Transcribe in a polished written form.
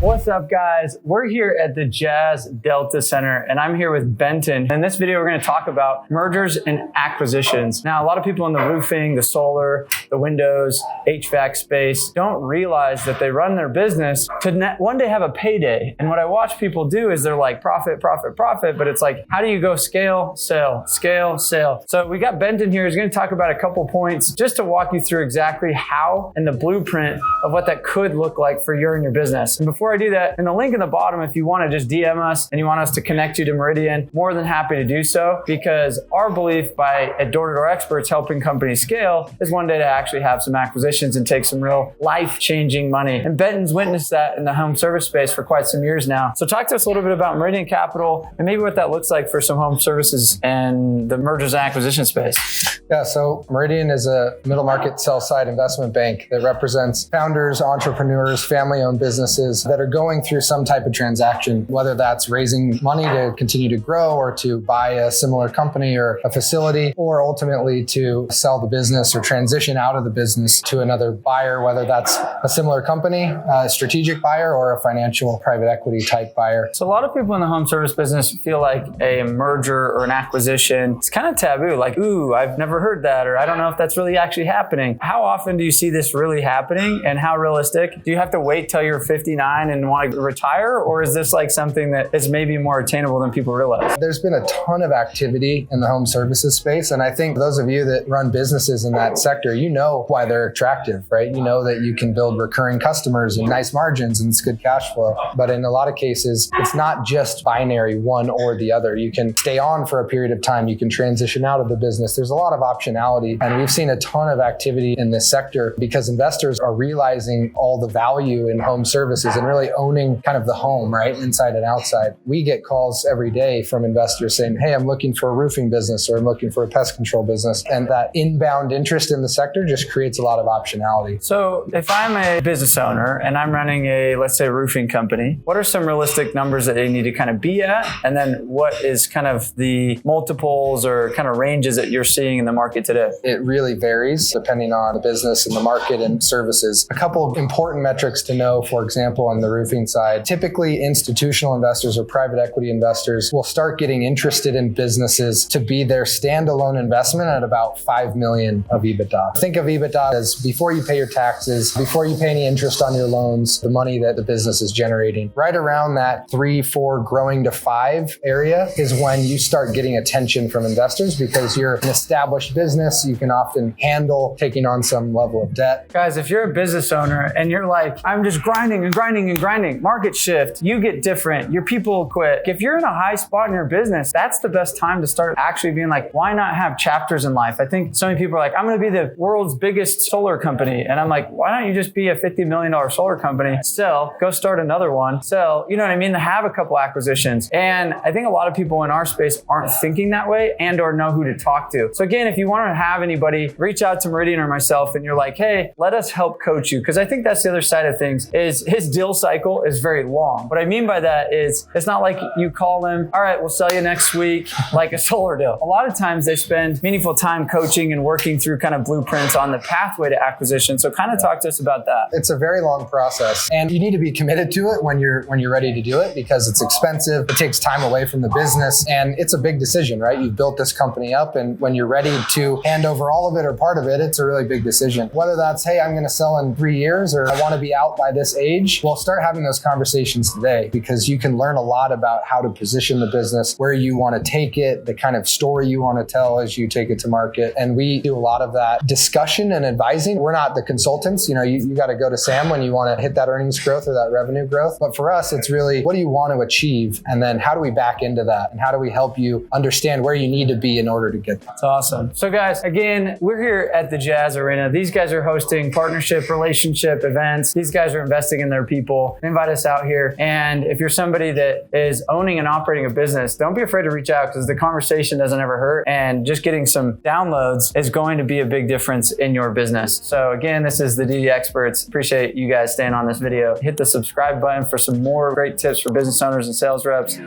What's up, guys? We're here at the Jazz Delta Center, and I'm here with Benton. In this video, we're going to talk about mergers and acquisitions. Now, a lot of people in the roofing, the solar, the windows, HVAC space don't realize that they run their business to one day have a payday. And what I watch people do is they're like profit, profit, profit, but it's like, how do you go scale, sell, scale, sell? So we got Benton here. He's going to talk about a couple points just to walk you through exactly how and the blueprint of what that could look like for you and your business. And before I do that, in the link in the bottom, if you want to just DM us and you want us to connect you to Meridian, more than happy to do so, because our belief at D2D Experts helping companies scale is one day to actually have some acquisitions and take some real life-changing money. And Benton's witnessed that in the home service space for quite some years now. So talk to us a little bit about Meridian Capital and maybe what that looks like for some home services and the mergers and acquisition space. Yeah, so Meridian is a middle market sell-side investment bank that represents founders, entrepreneurs, family-owned businesses that are going through some type of transaction, whether that's raising money to continue to grow or to buy a similar company or a facility, or ultimately to sell the business or transition out of the business to another buyer, whether that's a similar company, a strategic buyer, or a financial private equity type buyer. So a lot of people in the home service business feel like a merger or an acquisition, it's kind of taboo, like, ooh, I've never heard that, or I don't know if that's really actually happening. How often do you see this really happening, and how realistic? Do you have to wait till you're 59 and want to retire, or is this like something that is maybe more attainable than people realize? There's been a ton of activity in the home services space, and I think those of you that run businesses in that sector, you know why they're attractive, right? You know that you can build recurring customers and nice margins and it's good cash flow. But in a lot of cases, it's not just binary, one or the other. You can stay on for a period of time. You can transition out of the business. There's a lot of optionality, and we've seen a ton of activity in this sector because investors are realizing all the value in home services and really owning kind of the home, right? Inside and outside. We get calls every day from investors saying, hey, I'm looking for a roofing business, or I'm looking for a pest control business. And that inbound interest in the sector just creates a lot of optionality. So if I'm a business owner and I'm running a, let's say, roofing company, what are some realistic numbers that they need to kind of be at? And then what is kind of the multiples or kind of ranges that you're seeing in the market today? It really varies depending on the business and the market and services. A couple of important metrics to know, for example, on the roofing side, typically institutional investors or private equity investors will start getting interested in businesses to be their standalone investment at about 5 million of EBITDA. Think of EBITDA as before you pay your taxes, before you pay any interest on your loans, the money that the business is generating. Right around that 3, 4 growing to 5 area is when you start getting attention from investors, because you're an established business. You can often handle taking on some level of debt. Guys, if you're a business owner and you're like, I'm just grinding and grinding and grinding, market shift, you get different, your people quit. If you're in a high spot in your business, that's the best time to start actually being like, why not have chapters in life? I think so many people are like, I'm going to be the world's biggest solar company. And I'm like, why don't you just be a $50 million solar company, sell, go start another one, sell, you know what I mean? To have a couple acquisitions. And I think a lot of people in our space aren't thinking that way and or know who to talk to. So again, if you want to have anybody, reach out to Meridian or myself and you're like, hey, let us help coach you. Because I think that's the other side of things is his deal cycle is very long. What I mean by that is it's not like you call him, all right, we'll sell you next week, like a solar deal. A lot of times they spend meaningful time coaching and working through kind of blueprints on the pathway to acquisition. So kind of talk to us about that. It's a very long process, and you need to be committed to it when you're ready to do it, because it's expensive. It takes time away from the business, and it's a big decision, right? You've built this company up, and when you're ready to hand over all of it or part of it, it's a really big decision. Whether that's, hey, I'm going to sell in 3 years, or I want to be out by this age, well, start having those conversations today, because you can learn a lot about how to position the business, where you want to take it, the kind of story you want to tell as you take it to market. And we do a lot of that discussion and advising. We're not the consultants. You got to go to Sam when you want to hit that earnings growth or that revenue growth. But for us, it's really, what do you want to achieve? And then how do we back into that? And how do we help you understand where you need to be in order to get there? That's awesome. So guys, again, we're here at the Jazz Arena. These guys are hosting partnership, relationship events. These guys are investing in their people. They invite us out here. And if you're somebody that is owning and operating a business, don't be afraid to reach out, because the conversation doesn't ever hurt. And just getting some downloads is going to be a big difference in your business. So again, this is the D2D Experts. Appreciate you guys staying on this video. Hit the subscribe button for some more great tips for business owners and sales reps.